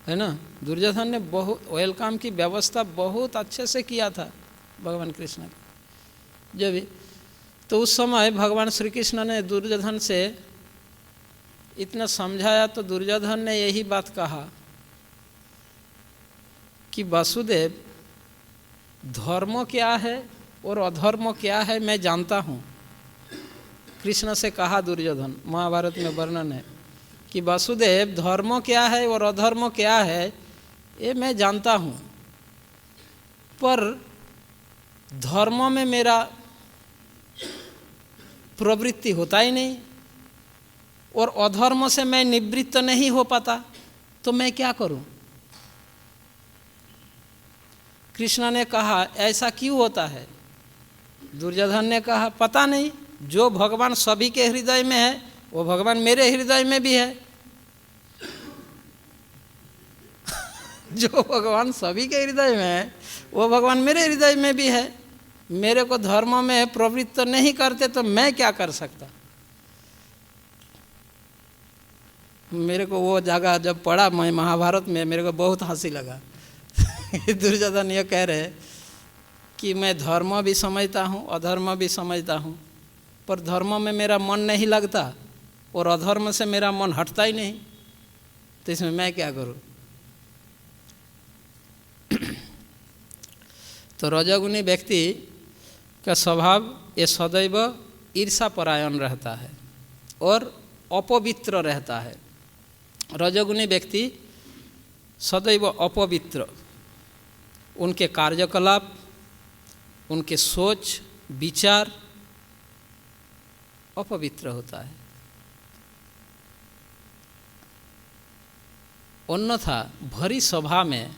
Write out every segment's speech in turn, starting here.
है ना। दुर्योधन ने बहुत वेलकम की व्यवस्था बहुत अच्छे से किया था भगवान कृष्ण ने जो भी। तो उस समय भगवान श्री कृष्ण ने दुर्योधन से इतना समझाया तो दुर्योधन ने यही बात कहा कि वासुदेव, धर्म क्या है और अधर्म क्या है मैं जानता हूँ। कृष्ण से कहा दुर्योधन, महाभारत में वर्णन है कि वासुदेव, धर्म क्या है और अधर्म क्या है ये मैं जानता हूँ, पर धर्म में मेरा प्रवृत्ति होता ही नहीं और अधर्म से मैं निवृत्त नहीं हो पाता, तो मैं क्या करूं। कृष्ण ने कहा ऐसा क्यों होता है। दुर्योधन ने कहा पता नहीं, जो भगवान सभी के हृदय में है वो भगवान मेरे हृदय में भी है। जो भगवान सभी के हृदय में है वो भगवान मेरे हृदय में भी है। मेरे को धर्म में प्रवृत्त नहीं करते तो मैं क्या कर सकता। मेरे को वो जगह जब पढ़ा मैं महाभारत में, मेरे को बहुत हंसी लगा। दुर्योधन ये कह रहे कि मैं धर्म भी समझता हूँ अधर्म भी समझता हूँ, पर धर्म में मेरा मन नहीं लगता और अधर्म से मेरा मन हटता ही नहीं, तो इसमें मैं क्या करूँ। तो रजोगुणी व्यक्ति का स्वभाव ये सदैव ईर्षापरायण रहता है और अपवित्र रहता है। रजोगुणी व्यक्ति सदैव अपवित्र, उनके कार्यकलाप, उनके सोच विचार अपवित्र होता है। अन्यथा भरी सभा में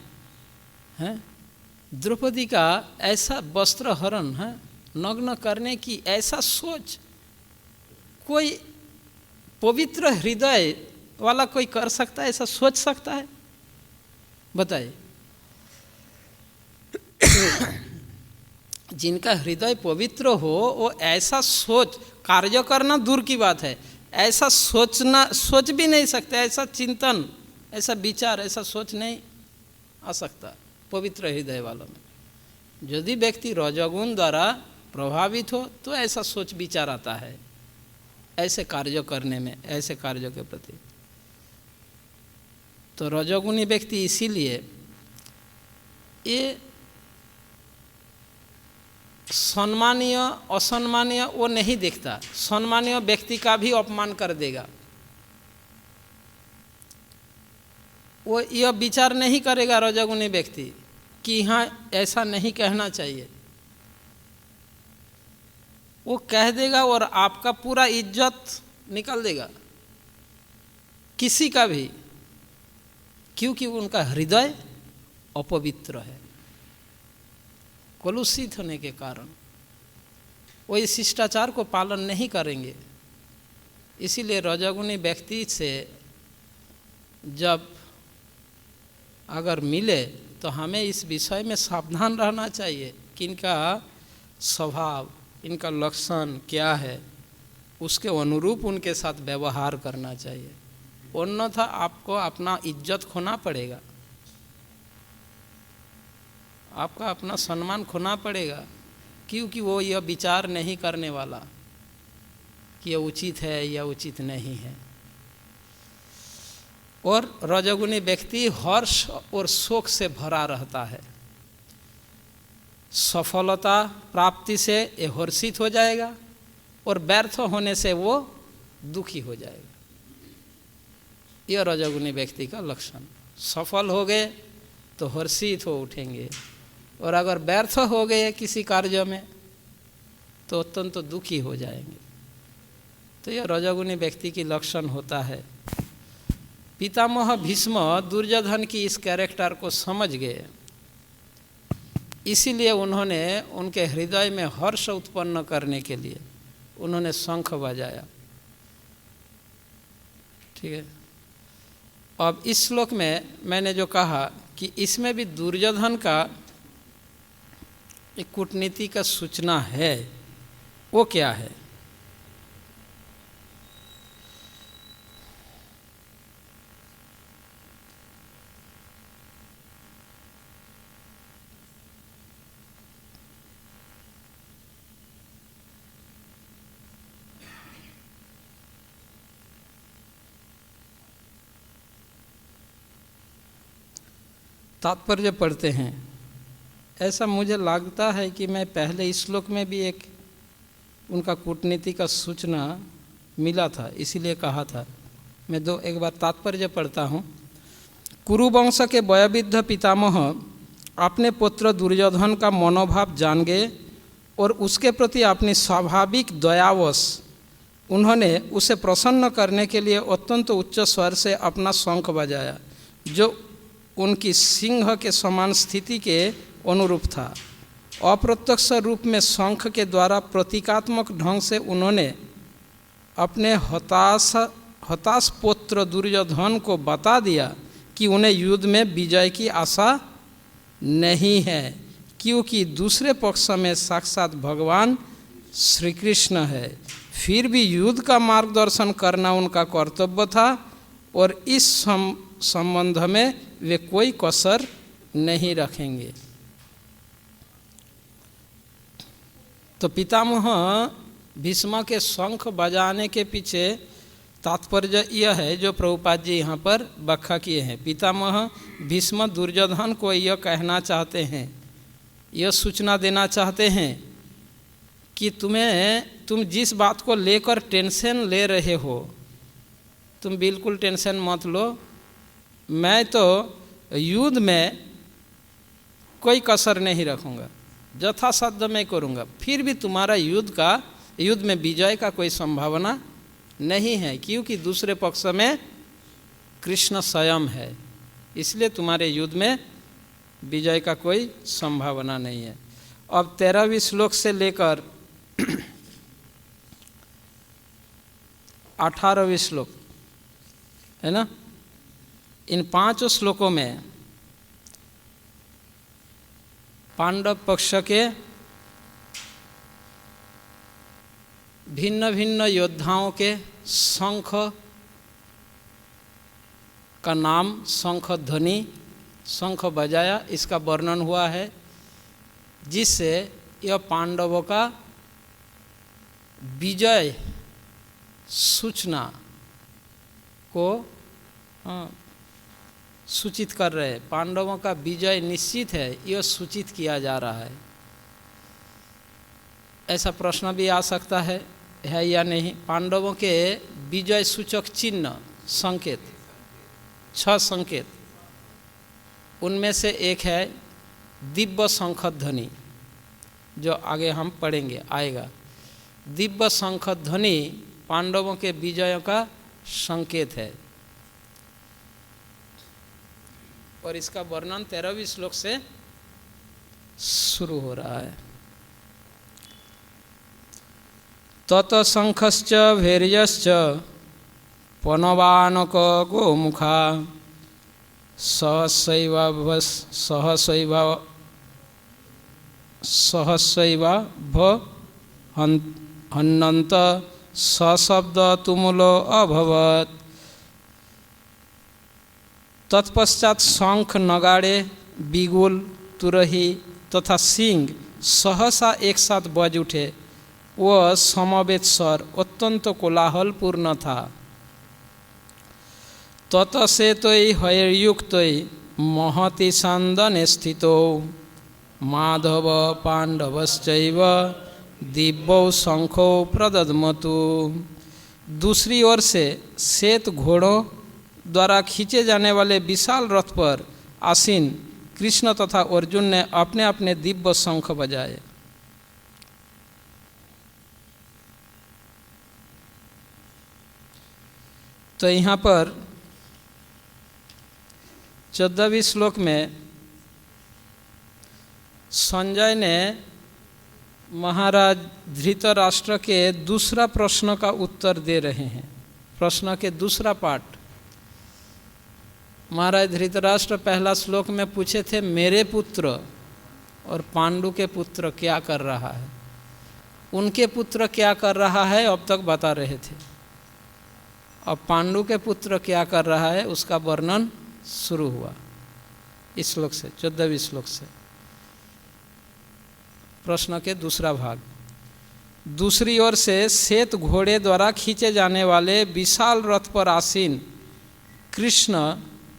है द्रौपदी का ऐसा वस्त्र हरण है, नग्न करने की ऐसा सोच कोई पवित्र हृदय वाला कोई कर सकता है, ऐसा सोच सकता है, बताइए। जिनका हृदय पवित्र हो वो ऐसा सोच, कार्य करना दूर की बात है, ऐसा सोच भी नहीं सकते, ऐसा चिंतन, ऐसा विचार, ऐसा सोच नहीं आ सकता पवित्र हृदय वालों में। यदि व्यक्ति रजोगुण द्वारा प्रभावित हो तो ऐसा सोच विचार आता है ऐसे कार्य करने में, ऐसे कार्यों के प्रति। तो रजोगुणी व्यक्ति इसीलिए ये सम्मानीय असम्मानीय वो नहीं देखता, सम्मानीय व्यक्ति का भी अपमान कर देगा। वो यह विचार नहीं करेगा रजोगुणी व्यक्ति कि यहाँ ऐसा नहीं कहना चाहिए, वो कह देगा और आपका पूरा इज्जत निकल देगा किसी का भी, क्योंकि उनका हृदय अपवित्र है, कलुषित होने के कारण वो इस शिष्टाचार को पालन नहीं करेंगे। इसीलिए रजोगुणी व्यक्ति से जब अगर मिले तो हमें इस विषय में सावधान रहना चाहिए कि इनका स्वभाव, इनका लक्षण क्या है, उसके अनुरूप उनके साथ व्यवहार करना चाहिए, अन्यथा आपको अपना इज्जत खोना पड़ेगा, आपका अपना सम्मान खोना पड़ेगा, क्योंकि वो यह विचार नहीं करने वाला कि यह उचित है या उचित नहीं है। और रजोगुणी व्यक्ति हर्ष और शोक से भरा रहता है। सफलता प्राप्ति से ये हर्षित हो जाएगा और व्यर्थ होने से वो दुखी हो जाएगा। यह रजोगुणी व्यक्ति का लक्षण। सफल हो गए तो हर्षित हो उठेंगे और अगर व्यर्थ हो गए किसी कार्य में तो अत्यंत दुखी हो जाएंगे। तो यह रजोगुणी व्यक्ति की लक्षण होता है। पितामह भीष्म दुर्योधन की इस कैरेक्टर को समझ गए, इसीलिए उन्होंने उनके हृदय में हर्ष उत्पन्न करने के लिए उन्होंने शंख बजाया। ठीक है। अब इस श्लोक में मैंने जो कहा कि इसमें भी दुर्योधन का एक कूटनीति का सूचना है, वो क्या है। तात्पर्य पढ़ते हैं। ऐसा मुझे लगता है कि मैं पहले इस श्लोक में भी एक उनका कूटनीति का सूचना मिला था, इसीलिए कहा था। मैं एक बार तात्पर्य पढ़ता हूँ। कुरुवंश के वयोवृद्ध पितामह अपने पुत्र दुर्योधन का मनोभाव जान गए और उसके प्रति अपनी स्वाभाविक दयावश उन्होंने उसे प्रसन्न करने के लिए अत्यंत उच्च स्वर से अपना शंख बजाया, जो उनकी सिंह के समान स्थिति के अनुरूप था। अप्रत्यक्ष रूप में शंख के द्वारा प्रतीकात्मक ढंग से उन्होंने अपने हताश पुत्र दुर्योधन को बता दिया कि उन्हें युद्ध में विजय की आशा नहीं है, क्योंकि दूसरे पक्ष में साक्षात भगवान श्री कृष्ण है। फिर भी युद्ध का मार्गदर्शन करना उनका कर्तव्य था और इस संबंध में वे कोई कसर नहीं रखेंगे। तो पितामह भीष्म के शंख बजाने के पीछे तात्पर्य यह है जो प्रभुपाद जी यहाँ पर व्याख्या किए हैं। पितामह भीष्म दुर्योधन को यह कहना चाहते हैं, यह सूचना देना चाहते हैं कि तुम जिस बात को लेकर टेंशन ले रहे हो, तुम बिल्कुल टेंशन मत लो। मैं तो युद्ध में कोई कसर नहीं रखूँगा, यथासाध्य मैं करूँगा। फिर भी तुम्हारा युद्ध में विजय का कोई संभावना नहीं है, क्योंकि दूसरे पक्ष में कृष्ण स्वयं है, इसलिए तुम्हारे युद्ध में विजय का कोई संभावना नहीं है। अब 13वें श्लोक से लेकर 18वें श्लोक है ना, इन 5 श्लोकों में पांडव पक्ष के भिन्न भिन्न योद्धाओं के शंख का नाम, शंख ध्वनि, शंख बजाया, इसका वर्णन हुआ है, जिससे यह पांडवों का विजय सूचना को सूचित कर रहे हैं। पांडवों का विजय निश्चित है, यह सूचित किया जा रहा है। ऐसा प्रश्न भी आ सकता है या नहीं। पांडवों के विजय सूचक चिन्ह, संकेत, 6 संकेत, उनमें से एक है दिव्य शंख ध्वनि, जो आगे हम पढ़ेंगे आएगा। दिव्य शंख ध्वनि पांडवों के विजयों का संकेत है और इसका वर्णन 13वें श्लोक से शुरू हो रहा है। तत शंखश्च भैर्यश्च पनवानक गोमुखा सहसैव हन्नन्त सशब्द तुमुलो अभवत्। तत्पश्चात शंख, नगाड़े, बिगुल, तुरही तथा सिंह सहसा एक साथ बज उठे। वह समवेत स्वर अत्यंत कोलाहलपूर्ण था। ततसेतोई हययुक्तोई महति सांदने स्थितो माधव पांडवश्चैव दिव्यौ शंखो प्रदद्मतु। दूसरी ओर से श्वेत घोड़ों द्वारा खींचे जाने वाले विशाल रथ पर आसीन कृष्ण तथा अर्जुन ने अपने अपने दिव्य शंख बजाए। तो यहाँ पर 14वें श्लोक में संजय ने महाराज धृतराष्ट्र के दूसरा प्रश्न का उत्तर दे रहे हैं। प्रश्न के दूसरा पार्ट, महाराज धृतराष्ट्र पहला श्लोक में पूछे थे मेरे पुत्र और पांडु के पुत्र क्या कर रहा है, उनके पुत्र क्या कर रहा है अब तक बता रहे थे। अब पांडु के पुत्र क्या कर रहा है उसका वर्णन शुरू हुआ इस श्लोक से, 14वें श्लोक से। प्रश्न के दूसरा भाग, दूसरी ओर से श्वेत घोड़े द्वारा खींचे जाने वाले विशाल रथ पर आसीन कृष्ण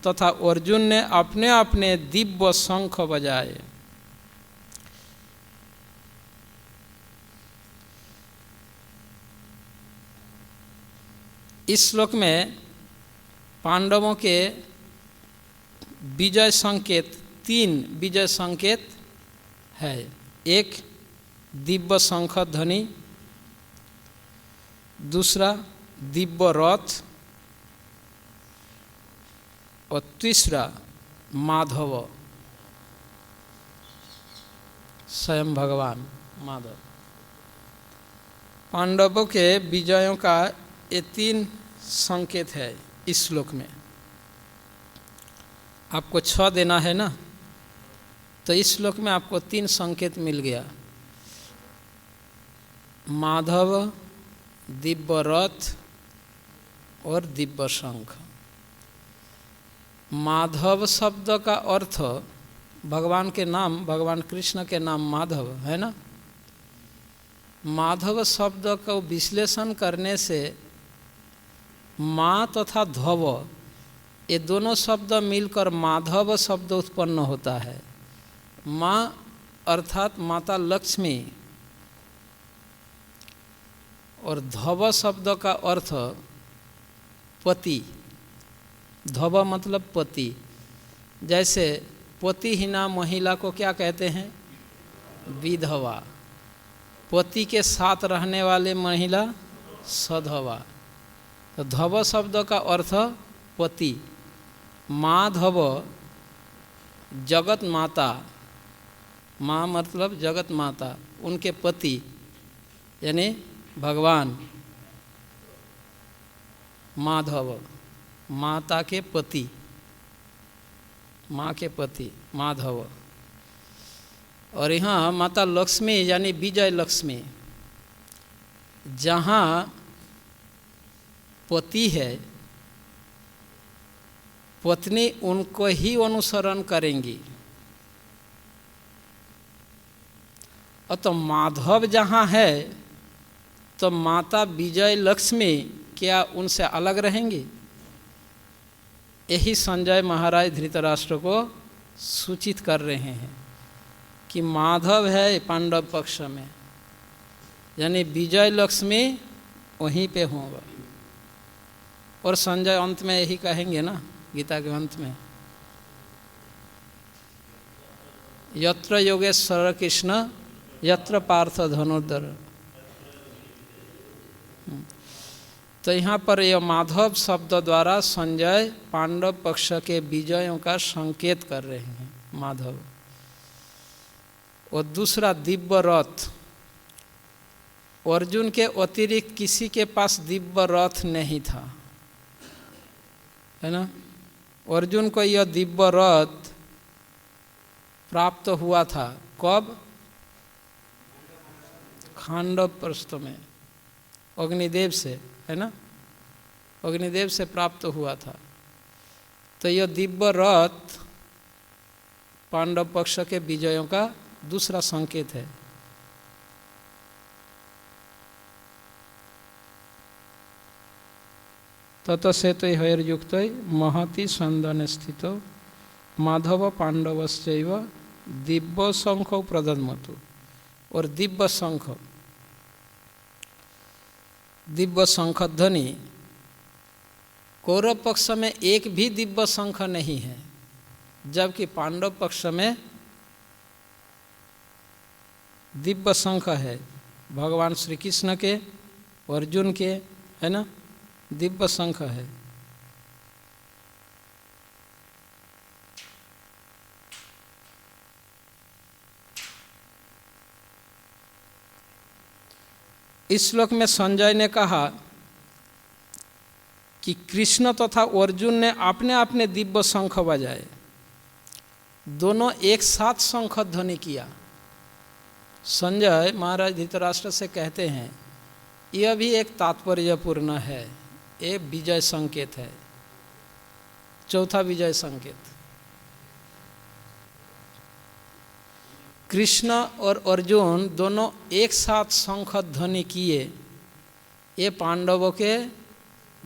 तथा अर्जुन ने अपने अपने दिव्य शंख बजाए। इस श्लोक में पांडवों के विजय संकेत, 3 विजय संकेत है। एक दिव्य शंख ध्वनि, दूसरा दिव्य रथ और तीसरा माधव, स्वयं भगवान माधव। पांडवों के विजयों का ये 3 संकेत है इस श्लोक में। आपको 6 देना है ना, तो इस श्लोक में आपको 3 संकेत मिल गया। माधव, दिव्य रथ और दिव्य शंख। माधव शब्द का अर्थ भगवान के नाम, भगवान कृष्ण के नाम माधव है ना। माधव शब्द को विश्लेषण करने से माँ तथा धव ये दोनों शब्द मिलकर माधव शब्द उत्पन्न होता है। माँ अर्थात माता लक्ष्मी और धव शब्द का अर्थ पति। धव मतलब पति। जैसे पतिहीना महिला को क्या कहते हैं? विधवा। पति के साथ रहने वाले महिला सधवा। तो धव शब्द का अर्थ पति। माधव जगत माता, माँ मतलब जगत माता, उनके पति यानी भगवान माधव, माता के पति, माँ के पति माधव। और यहाँ माता लक्ष्मी यानी विजय लक्ष्मी। जहाँ पति है, पत्नी उनको ही अनुसरण करेंगी। और तो माधव जहाँ है तो माता विजय लक्ष्मी क्या उनसे अलग रहेंगी? यही संजय महाराज धृतराष्ट्र को सूचित कर रहे हैं कि माधव है पांडव पक्ष में, यानी विजय लक्ष्मी वहीं पे होगा। और संजय अंत में यही कहेंगे ना, गीता के अंत में, यत्र योगेश्वर कृष्ण यत्र पार्थ धनुर्धर। तो यहाँ पर यह माधव शब्द द्वारा संजय पांडव पक्ष के विजयों का संकेत कर रहे हैं, माधव। और दूसरा दिव्य रथ। अर्जुन के अतिरिक्त किसी के पास दिव्य रथ नहीं था, है ना। अर्जुन को यह दिव्य रथ प्राप्त हुआ था कब? खांडव प्रस्थ में अग्निदेव से, है ना, अग्निदेव से प्राप्त हुआ था। तो यह दिव्य रथ पांडव पक्ष के विजयों का दूसरा संकेत है। ततसेत हयर्युक्त महति संदन स्थितो माधव पांडवश्चैव दिव्य शंख प्रदन्मतु। और दिव्य शंख, दिव्य शंख ध्वनि, कौरव पक्ष में एक भी दिव्य शंख नहीं है, जबकि पांडव पक्ष में दिव्य शंख है। भगवान श्री कृष्ण के, अर्जुन के, है ना, दिव्य शंख है। इस श्लोक में संजय ने कहा कि कृष्ण तथा अर्जुन ने अपने अपने दिव्य शंख बजाए, दोनों एक साथ शंख ध्वनि किया। संजय महाराज धृतराष्ट्र से कहते हैं यह भी एक तात्पर्यपूर्ण है, ये विजय संकेत है, चौथा विजय संकेत। कृष्ण और अर्जुन दोनों एक साथ शंख ध्वनि किए, ये पांडवों के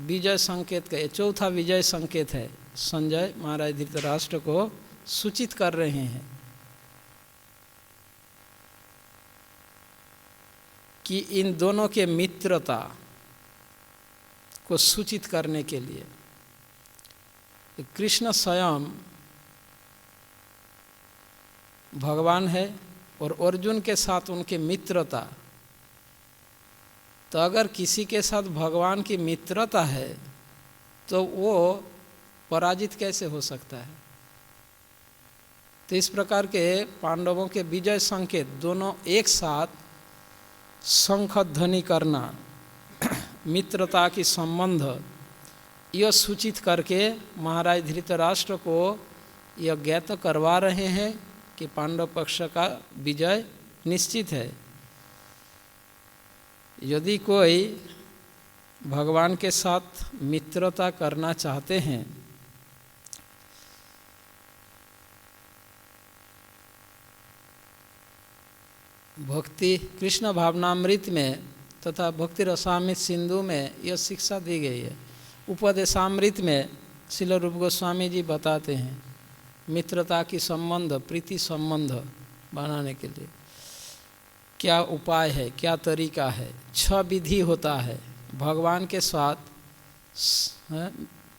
विजय संकेत का चौथा विजय संकेत है। संजय महाराज धृतराष्ट्र को सूचित कर रहे हैं कि इन दोनों के मित्रता को सूचित करने के लिए कृष्ण स्वयं भगवान है और अर्जुन के साथ उनके मित्रता, तो अगर किसी के साथ भगवान की मित्रता है तो वो पराजित कैसे हो सकता है। तो इस प्रकार के पांडवों के विजय संकेत दोनों एक साथ शंख ध्वनि करना, मित्रता की संबंध, यह सूचित करके महाराज धृतराष्ट्र को यह ज्ञात करवा रहे हैं कि पांडव पक्ष का विजय निश्चित है। यदि कोई भगवान के साथ मित्रता करना चाहते हैं भक्ति कृष्ण भावनामृत में तथा भक्ति रसामृत सिंधु में यह शिक्षा दी गई है। उपदेशामृत में श्रील रूप गोस्वामी जी बताते हैं मित्रता की संबंध, प्रीति संबंध बनाने के लिए क्या उपाय है, क्या तरीका है। 6 विधि होता है भगवान के साथ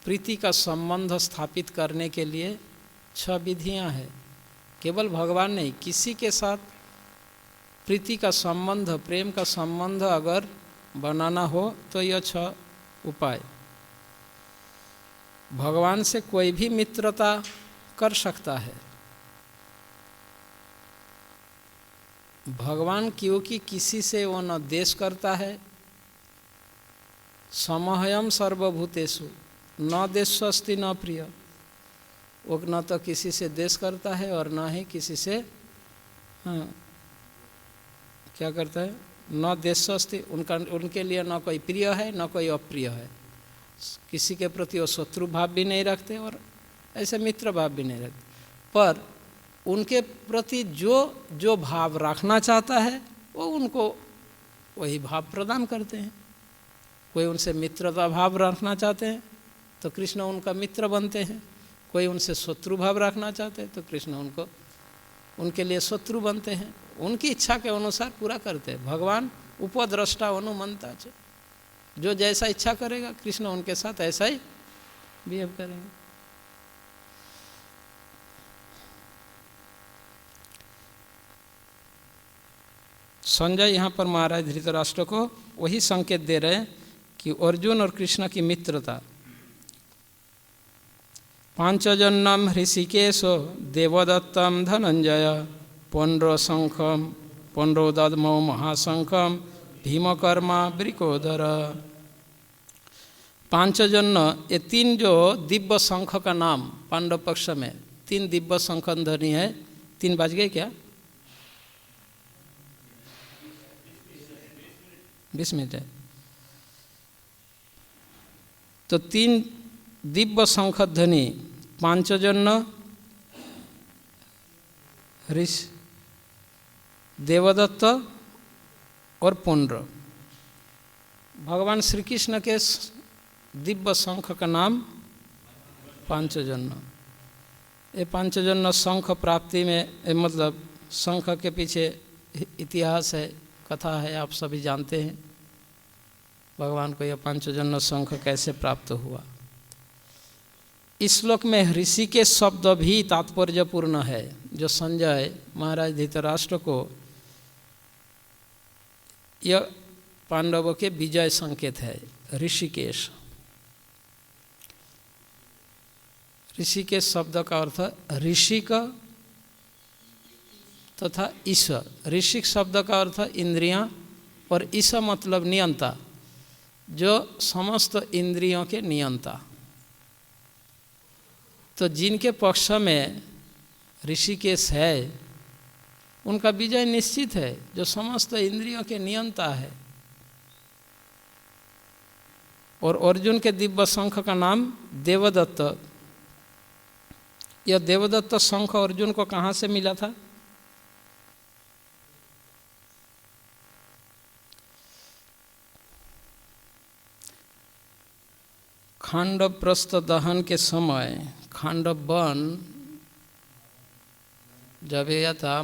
प्रीति का संबंध स्थापित करने के लिए। 6 विधियां हैं। केवल भगवान नहीं, किसी के साथ प्रीति का संबंध, प्रेम का संबंध अगर बनाना हो तो यह 6 उपाय। भगवान से कोई भी मित्रता कर सकता है। भगवान क्योंकि किसी से वो न द्वेष करता है, समहयम सर्वभूतेषु न द्वेष्यस्ति न प्रिय, वो न तो किसी से द्वेष करता है और न ही किसी से क्या करता है, न द्वेष्यस्ति, उनके लिए न कोई प्रिय है न कोई अप्रिय है। किसी के प्रति वो शत्रु भाव भी नहीं रखते और ऐसे मित्र भाव भी नहीं रखते, पर उनके प्रति जो भाव रखना चाहता है वो उनको वही भाव प्रदान करते हैं। कोई उनसे मित्रता भाव रखना चाहते हैं तो कृष्ण उनका मित्र बनते हैं, कोई उनसे शत्रु भाव रखना चाहते हैं तो कृष्ण उनके लिए शत्रु बनते हैं। उनकी इच्छा के अनुसार पूरा करते हैं। भगवान उपद्रष्टा अनुमंता, जो जैसा इच्छा करेगा कृष्ण उनके साथ ऐसा ही बिहेव करेंगे। संजय यहाँ पर महाराज धृतराष्ट्र को वही संकेत दे रहे हैं कि अर्जुन और कृष्ण की मित्रता। पांचजन्यम ऋषिकेशो देवदत्तम धनंजय पौंड्रशंखम पौंड्रोदमो महाशंखम भीमकर्मा वृकोदर। पांचजन्य, ये 3 जो दिव्य शंख का नाम पांडव पक्ष में 3 दिव्य शंख ध्वनि है। 3 बज गए क्या? 20 मिनट है। तो 3 दिव्य शंख ध्वनि पांचजन्य, ऋषि, देवदत्त और पौंड्र। भगवान श्री कृष्ण के दिव्य शंख का नाम पांचजन्य। ये पांचजन्य शंख प्राप्ति में मतलब शंख के पीछे इतिहास है, कथा है, आप सभी जानते हैं। भगवान को यह पांचजन्य शंख कैसे प्राप्त हुआ। इस श्लोक में ऋषि के शब्द भी तात्पर्यपूर्ण है, जो संजय महाराज धृतराष्ट्र को यह पांडवों के विजय संकेत है। ऋषिकेश, ऋषिकेश शब्द का अर्थ ऋषि का तथा ईश। ऋषिक शब्द का अर्थ इंद्रियां और ईश मतलब नियंता, जो समस्त इंद्रियों के नियंता। तो जिनके पक्ष में ऋषिकेश है उनका विजय निश्चित है, जो समस्त इंद्रियों के नियंता है। और अर्जुन के दिव्य शंख का नाम देवदत्त। यह देवदत्त शंख अर्जुन को कहाँ से मिला था? खांडव प्रस्थ दहन के समय खांडव वन जब यह था,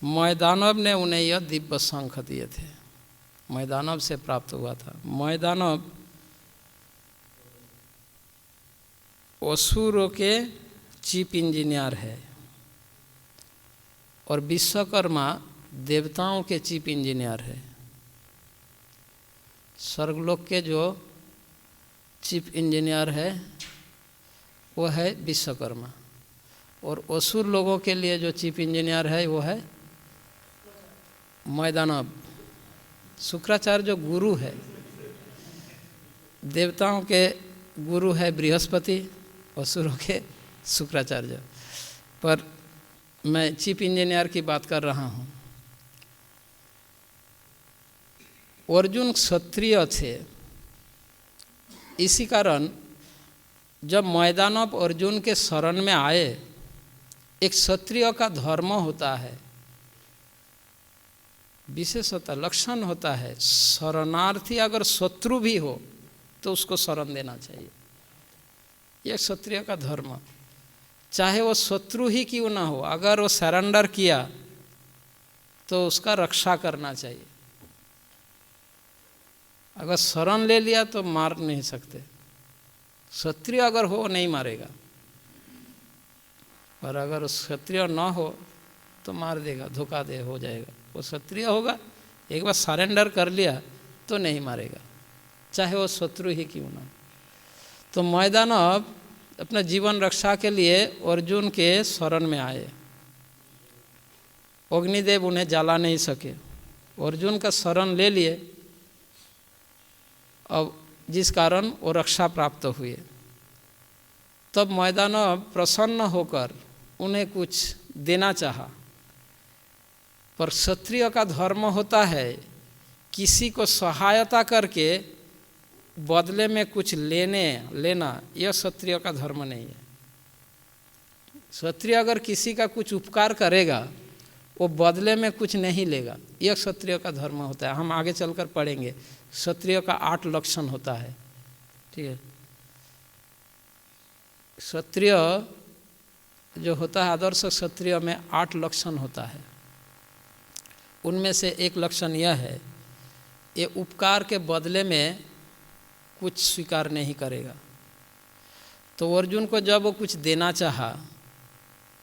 मैदानव ने उन्हें यह दिव्य शंख दिए थे, मैदानव से प्राप्त हुआ था। मैदानव असुरों के चीफ इंजीनियर है और विश्वकर्मा देवताओं के चीफ इंजीनियर है। स्वर्गलोक के जो चीफ इंजीनियर है वो है विश्वकर्मा, और असुर लोगों के लिए जो चीफ इंजीनियर है वो है मैदानव। शुक्राचार्य जो गुरु है, देवताओं के गुरु है बृहस्पति, असुरों के शुक्राचार्य। पर मैं चीफ इंजीनियर की बात कर रहा हूँ। अर्जुन क्षत्रिय थे, इसी कारण जब मैदानव अर्जुन के शरण में आए, एक क्षत्रिय का धर्म होता है, विशेषता लक्षण होता है, शरणार्थी अगर शत्रु भी हो तो उसको शरण देना चाहिए। यह क्षत्रिय का धर्म, चाहे वो शत्रु ही क्यों ना हो, अगर वो सरेंडर किया तो उसका रक्षा करना चाहिए। अगर शरण ले लिया तो मार नहीं सकते। क्षत्रिय अगर हो नहीं मारेगा, पर अगर क्षत्रिय ना हो तो मार देगा, धोखा दे हो जाएगा। वो क्षत्रिय होगा, एक बार सरेंडर कर लिया तो नहीं मारेगा, चाहे वो शत्रु ही क्यों ना। तो मैदानव अपना जीवन रक्षा के लिए अर्जुन के शरण में आए। अग्निदेव उन्हें जला नहीं सके, अर्जुन का शरण ले लिए, अब जिस कारण वो रक्षा प्राप्त हुए। तब मैदानव प्रसन्न होकर उन्हें कुछ देना चाहा, पर क्षत्रिय का धर्म होता है किसी को सहायता करके बदले में कुछ लेना, यह क्षत्रिय का धर्म नहीं है। क्षत्रिय अगर किसी का कुछ उपकार करेगा वो बदले में कुछ नहीं लेगा, यह क्षत्रिय का धर्म होता है। हम आगे चलकर पढ़ेंगे, क्षत्रिय का 8 लक्षण होता है, ठीक है। क्षत्रिय जो होता है, आदर्श क्षत्रिय में 8 लक्षण होता है। उनमें से एक लक्षण यह है, ये उपकार के बदले में कुछ स्वीकार नहीं करेगा। तो अर्जुन को जब वो कुछ देना चाहा,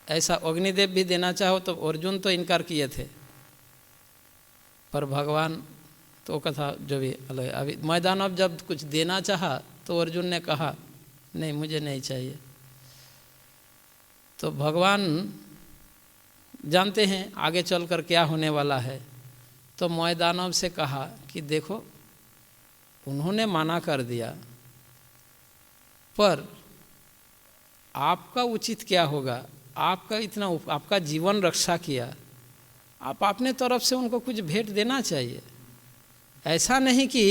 ऐसा अग्निदेव भी देना चाहो तो अर्जुन तो इनकार किए थे, पर भगवान तो कथा जो भी अलग है। अभी मैदानव जब कुछ देना चाहा तो अर्जुन ने कहा नहीं, मुझे नहीं चाहिए। तो भगवान जानते हैं आगे चलकर क्या होने वाला है। तो मैदानव से कहा कि देखो, उन्होंने मना कर दिया, पर आपका उचित क्या होगा, आपका जीवन रक्षा किया, आप अपने तरफ से उनको कुछ भेंट देना चाहिए। ऐसा नहीं कि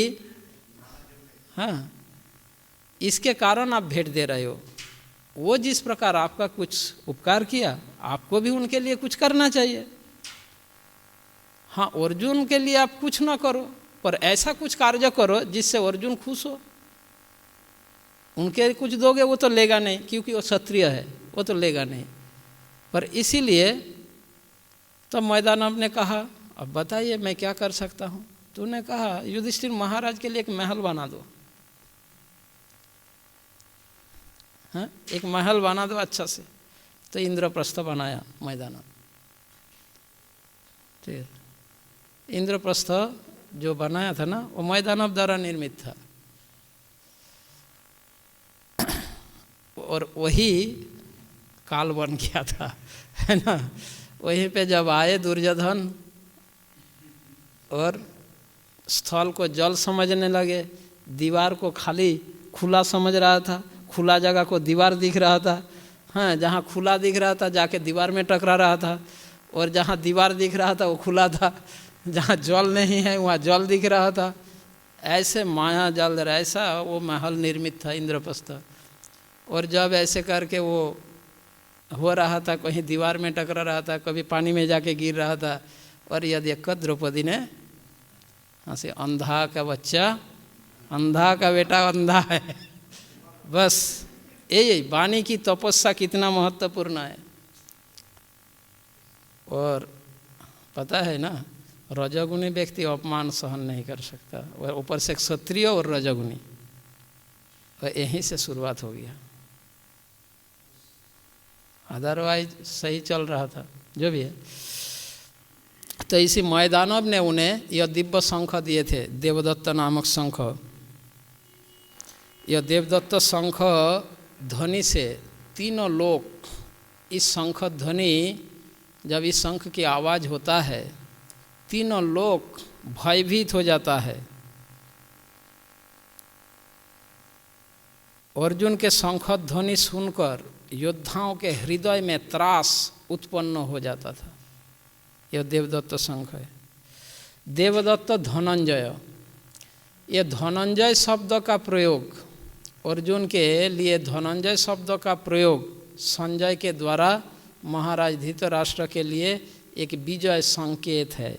हाँ इसके कारण आप भेंट दे रहे हो। वो जिस प्रकार आपका कुछ उपकार किया, आपको भी उनके लिए कुछ करना चाहिए। हाँ, अर्जुन के लिए आप कुछ ना करो, पर ऐसा कुछ कार्य करो जिससे अर्जुन खुश हो। उनके कुछ दोगे वो तो लेगा नहीं, क्योंकि वो क्षत्रिय है, वो तो लेगा नहीं। पर इसीलिए तो मैदानव ने कहा, अब बताइए मैं क्या कर सकता हूँ। तो उन्होंने कहा, युधिष्ठिर महाराज के लिए एक महल बना दो। हाँ, एक महल बना दो अच्छा से। तो इंद्रप्रस्थ बनाया मैदानव, ठीक है। इंद्रप्रस्थ जो बनाया था ना, वो मैदानव द्वारा निर्मित था, और वही काल बन गया था, है ना। वहीं पे जब आए दुर्योधन और स्थल को जल समझने लगे, दीवार को खाली खुला समझ रहा था, खुला जगह को दीवार दिख रहा था। हाँ, जहाँ खुला दिख रहा था जाके दीवार में टकरा रहा था, और जहाँ दीवार दिख रहा था वो खुला था, जहाँ जल नहीं है वहाँ जल दिख रहा था। ऐसे माया जल रहा, ऐसा वो महल निर्मित था इंद्रप्रस्थ। और जब ऐसे करके वो हो रहा था, कहीं दीवार में टकरा रहा था, कभी पानी में जाके गिर रहा था। और यदि द्रौपदी ने हाँ से अंधा का बच्चा अंधा का बेटा अंधा है। बस यही वाणी की तपस्या कितना महत्वपूर्ण है। और पता है ना, रजोगुणी व्यक्ति अपमान सहन नहीं कर सकता, और ऊपर से क्षत्रिय और रजोगुणी, और यहीं से शुरुआत हो गया। अदरवाइज सही चल रहा था, जो भी है। तो इसी मैदानव ने उन्हें यह दिव्य शंख दिए थे, देवदत्त नामक शंख। यह देवदत्त शंख ध्वनि से तीनों लोक, इस शंख ध्वनि, जब इस शंख की आवाज़ होता है तीनों लोक भयभीत हो जाता है। अर्जुन के शंख ध्वनि सुनकर योद्धाओं के हृदय में त्रास उत्पन्न हो जाता था। यह देवदत्त शंख है। देवदत्त धनंजय, यह धनंजय शब्द का प्रयोग, अर्जुन के लिए धनंजय शब्द का प्रयोग संजय के द्वारा महाराज धृतराष्ट्र के लिए एक विजय संकेत है।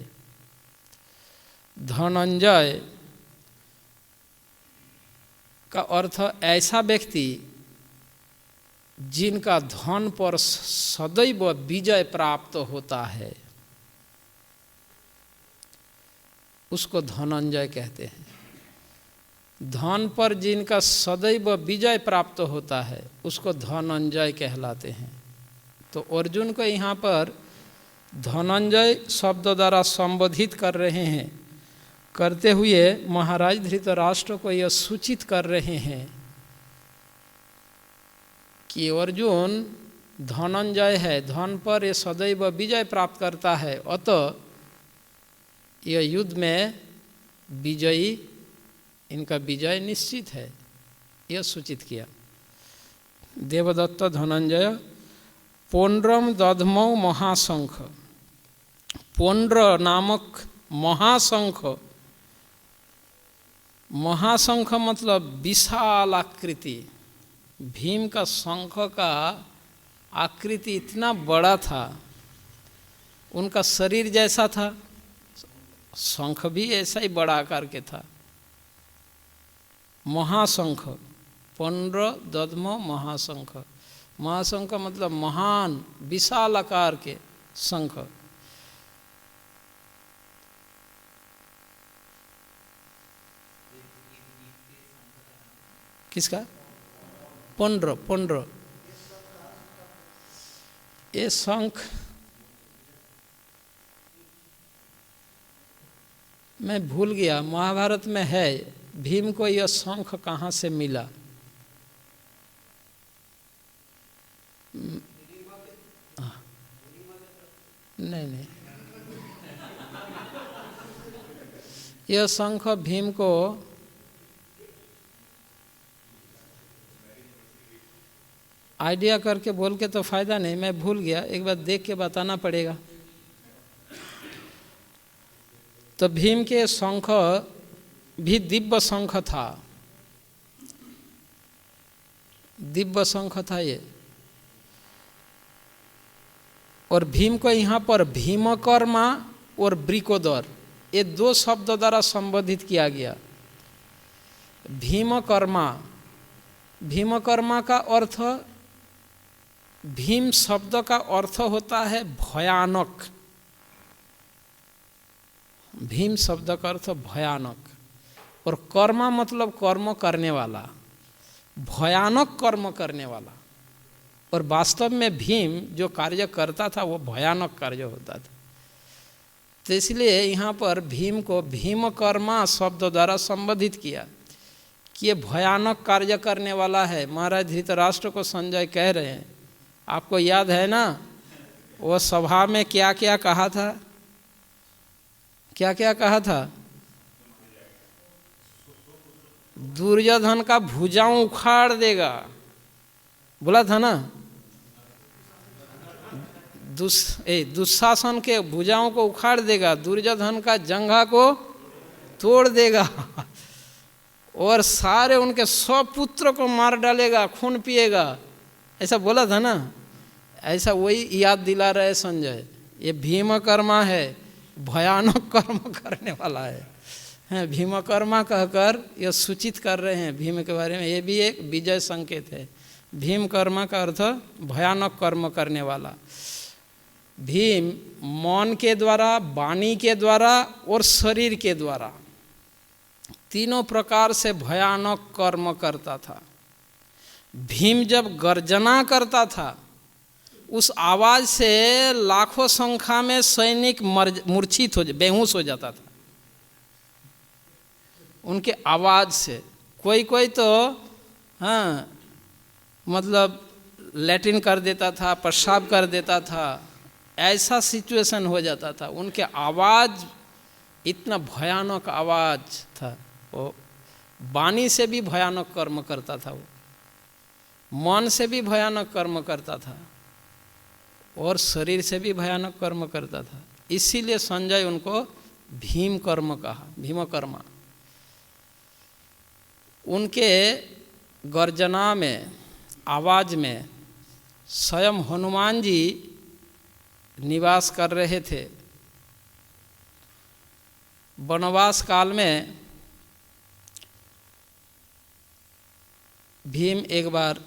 धनंजय का अर्थ ऐसा व्यक्ति जिनका धन पर सदैव विजय प्राप्त होता है, उसको धनंजय कहते हैं। धन पर जिनका सदैव विजय प्राप्त होता है उसको धनंजय कहलाते हैं। तो अर्जुन को यहाँ पर धनंजय शब्द द्वारा संबोधित कर रहे हैं, करते हुए महाराज धृतराष्ट्र को यह सूचित कर रहे हैं कि अर्जुन धनंजय है, धन पर ये सदैव विजय प्राप्त करता है, अतः यह युद्ध में विजयी, इनका विजय निश्चित है, यह सूचित किया। देवदत्त धनंजय पौंड्रम दधमौ महाशंख, पौंड्र नामक महाशंख, महाशंख मतलब विशाल आकृति। भीम का शंख का आकृति इतना बड़ा था, उनका शरीर जैसा था, शंख भी ऐसा ही बड़ा आकार के था। महाशंख, पौंड्र दधमौ महाशंख, महाशंख मतलब महान विशाल आकार के शंख। किसका? पौंड्र, पौंड्र। ये शंख मैं भूल गया, महाभारत में है, भीम को यह शंख कहाँ से मिला? नहीं, यह शंख भीम को आइडिया करके बोल के तो फायदा नहीं, मैं भूल गया, एक बार देख के बताना पड़ेगा। तो भीम के शंख भी दिव्य शंख था, दिव्य शंख था ये। और भीम को यहाँ पर भीमकर्मा और ब्रिकोदर, ये दो शब्द द्वारा संबोधित किया गया। भीमकर्मा, भीमकर्मा का अर्थ, भीम शब्द का अर्थ होता है भयानक। भीम शब्द का अर्थ भयानक, और कर्मा मतलब कर्म करने वाला, भयानक कर्म करने वाला। और वास्तव में भीम जो कार्य करता था वो भयानक कार्य होता था। तो इसलिए यहाँ पर भीम को भीमकर्मा शब्द द्वारा संबोधित किया कि ये भयानक कार्य करने वाला है। महाराज धृतराष्ट्र को संजय कह रहे हैं, आपको याद है ना वो सभा में क्या क्या कहा था? क्या क्या कहा था? दुर्योधन का भुजाओं उखाड़ देगा, बोला था ना। दुशासन के भुजाओं को उखाड़ देगा, दुर्योधन का जंघा को तोड़ देगा, और सारे उनके 100 पुत्र को मार डालेगा, खून पिएगा, ऐसा बोला था ना। ऐसा वही याद दिला रहे संजय। ये भीमकर्मा है, भयानक कर्म करने वाला है, हैं, भीमकर्मा कहकर यह सूचित कर रहे हैं भीम के बारे में। ये भी एक विजय संकेत है। भीमकर्मा का अर्थ भयानक कर्म करने वाला। भीम मन के द्वारा, वाणी के द्वारा और शरीर के द्वारा तीनों प्रकार से भयानक कर्म करता था। भीम जब गर्जना करता था उस आवाज से लाखों संख्या में सैनिक मूर्छित हो, बेहोश हो जाता था उनके आवाज से। कोई कोई तो हाँ मतलब लैट्रिन कर देता था, पेशाब कर देता था, ऐसा सिचुएशन हो जाता था। उनके आवाज इतना भयानक आवाज था। वो वाणी से भी भयानक कर्म करता था, वो मन से भी भयानक कर्म करता था और शरीर से भी भयानक कर्म करता था। इसीलिए संजय उनको भीम कर्म कहा, भीमकर्मा। उनके गर्जना में, आवाज में स्वयं हनुमान जी निवास कर रहे थे। वनवास काल में भीम एक बार,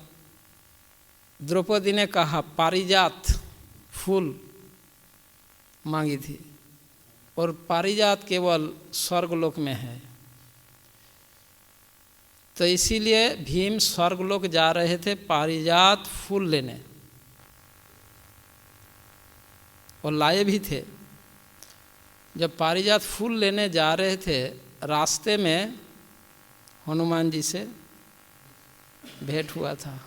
द्रौपदी ने कहा पारिजात फूल मांगी थी और पारिजात केवल स्वर्गलोक में है, तो इसीलिए भीम स्वर्गलोक जा रहे थे पारिजात फूल लेने और लाए भी थे। जब पारिजात फूल लेने जा रहे थे, रास्ते में हनुमान जी से भेंट हुआ था।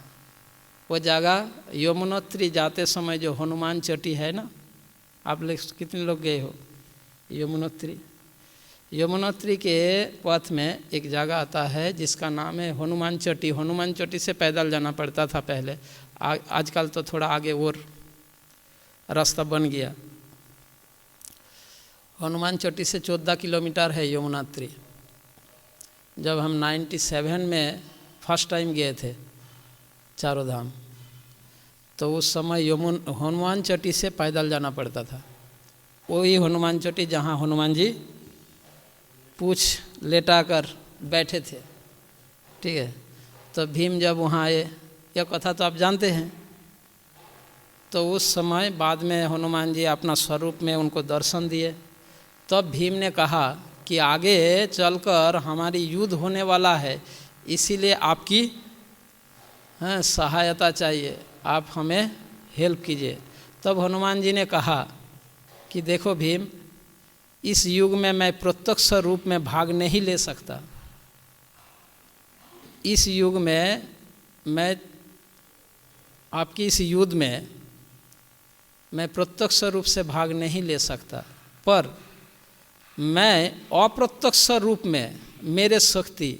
वो जगह यमुनोत्री जाते समय जो हनुमान चोटी है ना, आप लोग कितने लोग गए हो यमुनोत्री? यमुनोत्री के पथ में एक जगह आता है जिसका नाम है हनुमान चोटी। हनुमान चोटी से पैदल जाना पड़ता था पहले, आजकल तो थोड़ा आगे और रास्ता बन गया। हनुमान चोटी से 14 किलोमीटर है यमुनोत्री। जब हम 97 में फर्स्ट टाइम गए थे चारों धाम, तो उस समय हनुमान चोटी से पैदल जाना पड़ता था। वही हनुमान चोटी जहाँ हनुमान जी पूछ लेटा कर बैठे थे, ठीक है। तो भीम जब वहाँ आए, यह कथा तो आप जानते हैं। तो उस समय बाद में हनुमान जी अपना स्वरूप में उनको दर्शन दिए। तब भीम ने कहा कि आगे चलकर हमारी युद्ध होने वाला है, इसीलिए आपकी सहायता चाहिए, आप हमें हेल्प कीजिए। तब हनुमान जी ने कहा कि देखो भीम, इस युग में मैं प्रत्यक्ष रूप में भाग नहीं ले सकता। इस युग में मैं, आपकी इस युद्ध में मैं प्रत्यक्ष रूप से भाग नहीं ले सकता, पर मैं अप्रत्यक्ष रूप में मेरे शक्ति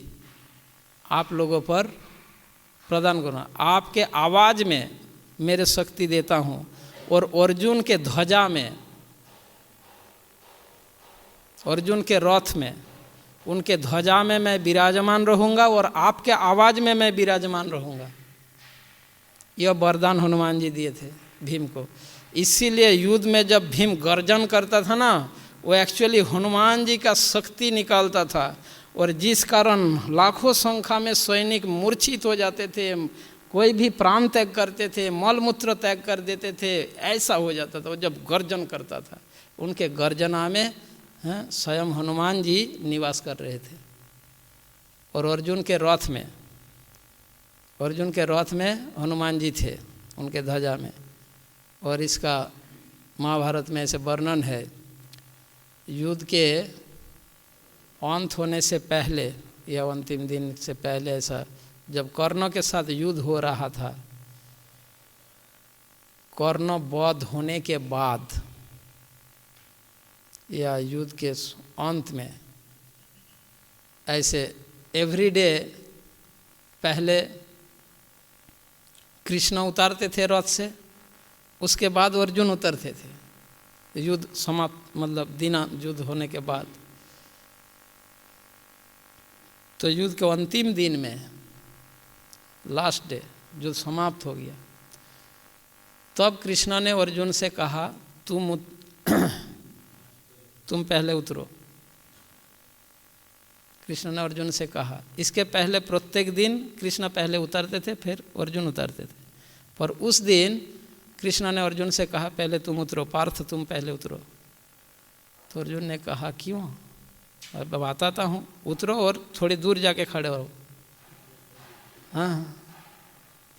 आप लोगों पर प्रदान करूँगा। आपके आवाज़ में मेरे शक्ति देता हूँ और अर्जुन के ध्वजा में, अर्जुन के रथ में, उनके ध्वजा में मैं विराजमान रहूँगा और आपके आवाज़ में मैं विराजमान रहूँगा। यह वरदान हनुमान जी दिए थे भीम को। इसीलिए युद्ध में जब भीम गर्जन करता था ना, वो एक्चुअली हनुमान जी का शक्ति निकालता था, और जिस कारण लाखों संख्या में सैनिक मूर्छित हो जाते थे, कोई भी प्राण त्याग करते थे, मल मूत्र त्याग कर देते थे, ऐसा हो जाता था वो जब गर्जन करता था। उनके गर्जना में स्वयं हनुमान जी निवास कर रहे थे। और अर्जुन के रथ में, अर्जुन के रथ में हनुमान जी थे, उनके ध्वजा में। और इसका महाभारत में ऐसे वर्णन है, युद्ध के अंत होने से पहले या अंतिम दिन से पहले, ऐसा जब कर्ण के साथ युद्ध हो रहा था, कर्ण वध होने के बाद या युद्ध के अंत में, ऐसे एवरीडे पहले कृष्ण उतारते थे रथ से, उसके बाद अर्जुन उतरते थे। युद्ध समाप्त, मतलब दिन युद्ध होने के बाद, तो युद्ध के अंतिम दिन में, लास्ट डे युद्ध समाप्त हो गया, तब कृष्ण ने अर्जुन से कहा तुम पहले उतरो। कृष्ण ने अर्जुन से कहा। इसके पहले प्रत्येक दिन कृष्ण पहले उतरते थे, फिर अर्जुन उतरते थे। पर उस दिन कृष्ण ने अर्जुन से कहा पहले तुम उतरो, पार्थ तुम पहले उतरो। तो अर्जुन ने कहा क्यों? और बताता हूँ, उतरो और थोड़ी दूर जाके खड़े हो। हाँ,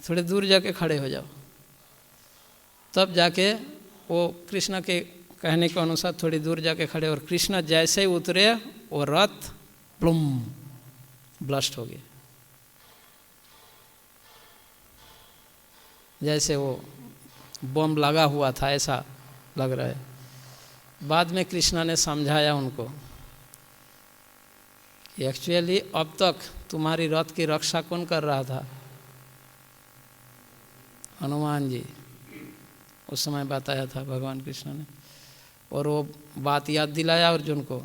थोड़ी दूर जाके खड़े हो जाओ। तब जाके वो कृष्ण के कहने के अनुसार थोड़ी दूर जाके खड़े, और कृष्ण जैसे ही उतरे वो रथ प्लुम ब्लास्ट हो गया, जैसे वो बम लगा हुआ था ऐसा लग रहा है। बाद में कृष्ण ने समझाया उनको कि एक्चुअली अब तक तुम्हारी रथ की रक्षा कौन कर रहा था? हनुमान जी। उस समय बताया था भगवान कृष्ण ने। और वो बात याद दिलाया अर्जुन को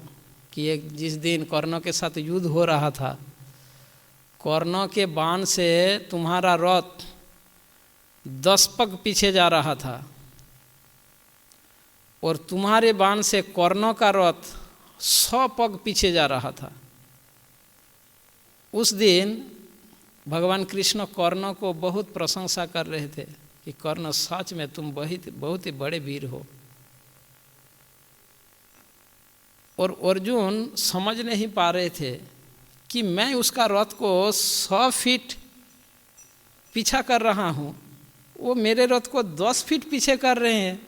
कि एक जिस दिन कर्ण के साथ युद्ध हो रहा था, कर्ण के बाण से तुम्हारा रथ 10 पग पीछे जा रहा था, और तुम्हारे बाण से कर्ण का रथ 100 पग पीछे जा रहा था। उस दिन भगवान कृष्ण कर्ण को बहुत प्रशंसा कर रहे थे कि कर्ण सच में तुम बहुत ही बड़े वीर हो। और अर्जुन समझ नहीं पा रहे थे कि मैं उसका रथ को 100 फीट पीछा कर रहा हूँ, वो मेरे रथ को 10 फीट पीछे कर रहे हैं,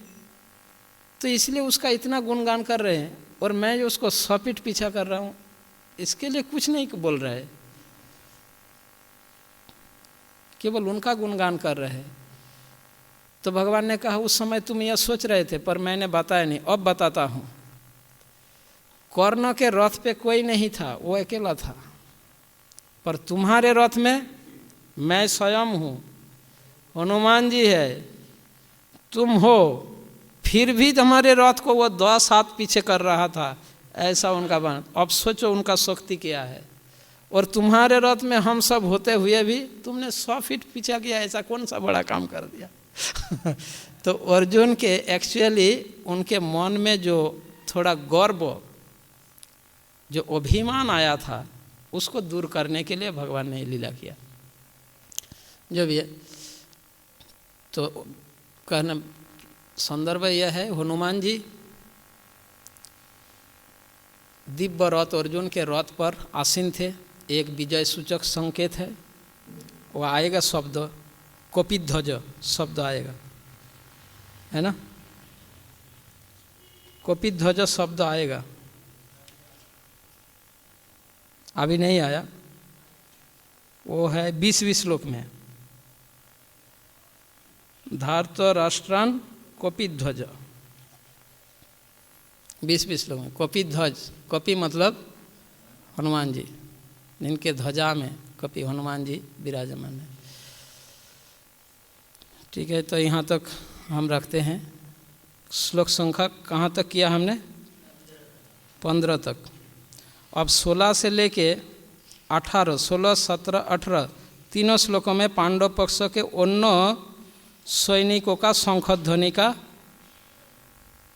तो इसलिए उसका इतना गुणगान कर रहे हैं, और मैं जो उसको 100 फीट पीछा कर रहा हूँ इसके लिए कुछ नहीं बोल रहे हैं, केवल उनका गुणगान कर रहे हैं। तो भगवान ने कहा उस समय तुम यह सोच रहे थे पर मैंने बताया नहीं, अब बताता हूँ। कर्ण के रथ पे कोई नहीं था, वो अकेला था, पर तुम्हारे रथ में मैं स्वयं हूँ, हनुमान जी है, तुम हो, फिर भी तुम्हारे रथ को वो 10 हाथ पीछे कर रहा था, ऐसा उनका बाण। अब सोचो उनका शक्ति क्या है। और तुम्हारे रथ में हम सब होते हुए भी तुमने 100 फीट पीछा किया, ऐसा कौन सा बड़ा काम कर दिया। तो अर्जुन के एक्चुअली उनके मन में जो थोड़ा गर्व, जो अभिमान आया था, उसको दूर करने के लिए भगवान ने लीला किया। जो भी है, तो कहना संदर्भ यह है, हनुमान जी दिव्य रथ अर्जुन के रथ पर आसीन थे। एक विजय सूचक संकेत है, वो आएगा शब्द, कपिध्वज शब्द आएगा, है ना, कपिध्वज शब्द आएगा, अभी नहीं आया, वो है 20वें श्लोक में, धार्तराष्ट्रान कपिध्वज, 20वें श्लोक में कपिध्वज। कपि मतलब हनुमान जी, इनके ध्वजा में कपि हनुमान जी विराजमान है। ठीक है, तो यहाँ तक हम रखते हैं। श्लोक संख्या कहाँ तक किया हमने? 15 तक। अब 16 से लेके 18, 16, 17, 18 तीनों श्लोकों में पांडव पक्ष के अन्य सैनिकों का शंखध्वनि का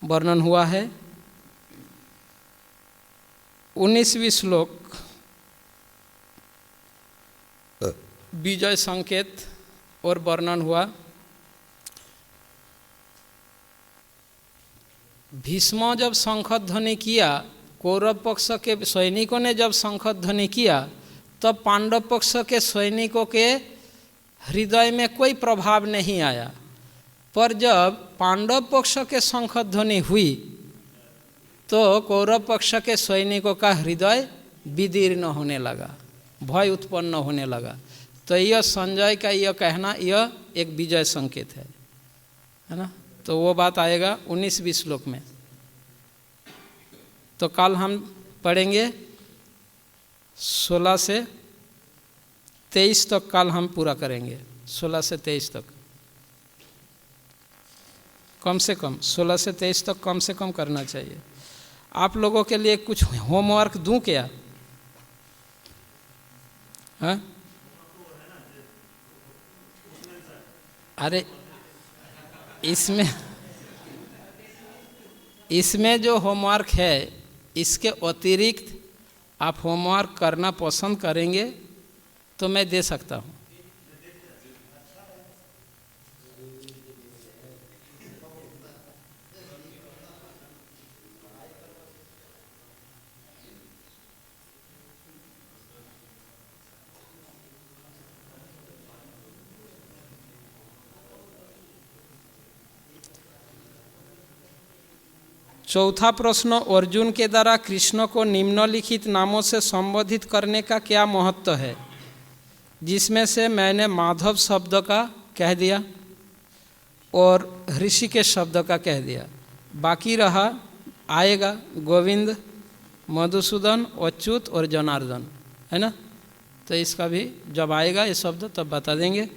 वर्णन हुआ है। 19वीं श्लोक विजय संकेत और वर्णन हुआ। भीष्म जब शंखध्वनि किया, कौरव पक्ष के सैनिकों ने जब शंखध्वनि किया, तब पांडव पक्ष के सैनिकों के हृदय में कोई प्रभाव नहीं आया। पर जब पांडव पक्ष के शंखध्वनि हुई तो कौरव पक्ष के सैनिकों का हृदय विदीर्ण होने लगा, भय उत्पन्न होने लगा। तो यह संजय का यह कहना, यह एक विजय संकेत है ना। तो वो बात आएगा 19वीं श्लोक में। तो कल हम पढ़ेंगे 16 से 23 तक, कल हम पूरा करेंगे 16 से 23 तक, कम से कम 16 से 23 तक कम से कम करना चाहिए। आप लोगों के लिए कुछ होमवर्क दूं क्या? हाँ, अरे इसमें जो होमवर्क है, इसके अतिरिक्त आप होमवर्क करना पसंद करेंगे तो मैं दे सकता हूँ। चौथा प्रश्न, अर्जुन के द्वारा कृष्ण को निम्नलिखित नामों से संबोधित करने का क्या महत्व है, जिसमें से मैंने माधव शब्द का कह दिया और ऋषिकेश शब्द का कह दिया, बाकी रहा आएगा गोविंद, मधुसूदन, अच्युत और जनार्दन, है ना। तो इसका भी जब आएगा ये शब्द तब बता देंगे।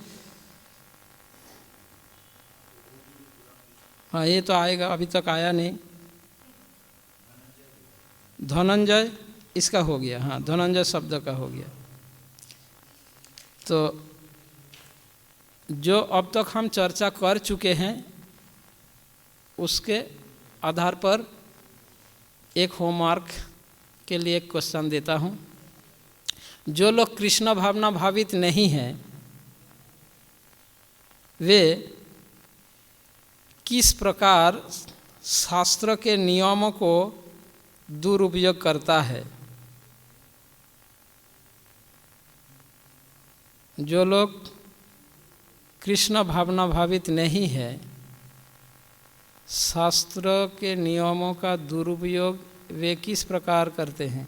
हाँ ये तो आएगा, अभी तक आया नहीं। धनंजय इसका हो गया, हाँ धनंजय शब्द का हो गया। तो जो अब तक हम चर्चा कर चुके हैं उसके आधार पर एक होमवर्क के लिए एक क्वेश्चन देता हूँ। जो लोग कृष्ण भावना भावित नहीं हैं वे किस प्रकार शास्त्र के नियमों को दुरुपयोग करता है। जो लोग कृष्ण भावना भावित नहीं है शास्त्र के नियमों का दुरुपयोग वे किस प्रकार करते हैं।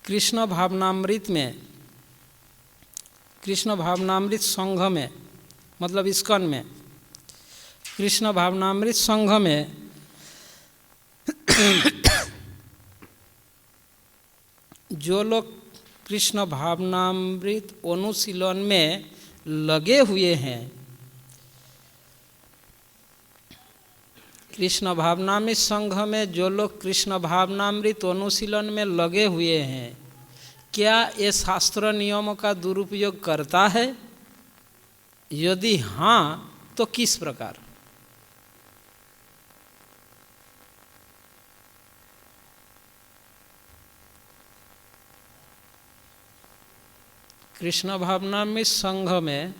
कृष्ण भावनामृत में, कृष्ण भावनामृत संघ में, मतलब इस्कॉन में, कृष्ण भावनामृत संघ में जो लोग कृष्ण भावनामृत अनुशीलन में लगे हुए हैं, कृष्ण भावनामृत संघ में जो लोग कृष्ण भावनामृत अनुशीलन में लगे हुए हैं, क्या ये शास्त्र नियमों का दुरुपयोग करता है? यदि हाँ तो किस प्रकार? कृष्ण भावनामृत संघ में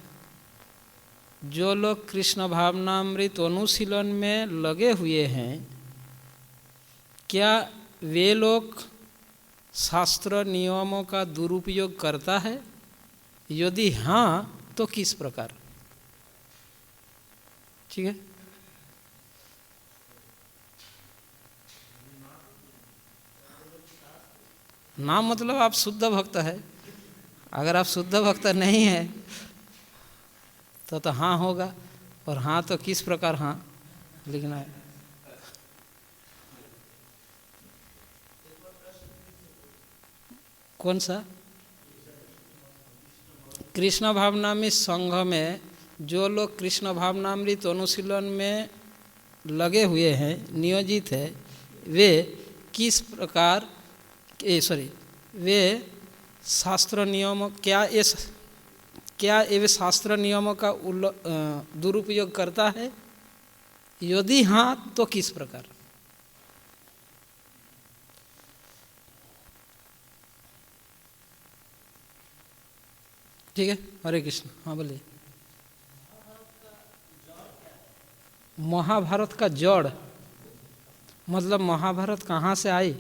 जो लोग कृष्ण भावनामृत अनुशीलन में लगे हुए हैं, क्या वे लोग शास्त्र नियमों का दुरुपयोग करता है? यदि हाँ तो किस प्रकार? ठीक है, नाम मतलब आप शुद्ध भक्त है। अगर आप शुद्ध भक्त नहीं है तो हाँ होगा, और हाँ तो किस प्रकार हाँ लिखना है। कौन सा? कृष्ण भावनामृत संघ में जो लोग कृष्ण भावनामृत अनुशीलन में लगे हुए हैं, नियोजित है, वे किस प्रकार वे शास्त्र नियमों, क्या ये शास्त्र नियमों का दुरुपयोग करता है? यदि हाँ तो किस प्रकार? ठीक है, हरे कृष्ण। हाँ बोलिए। महाभारत का जड़ मतलब महाभारत कहाँ से आई?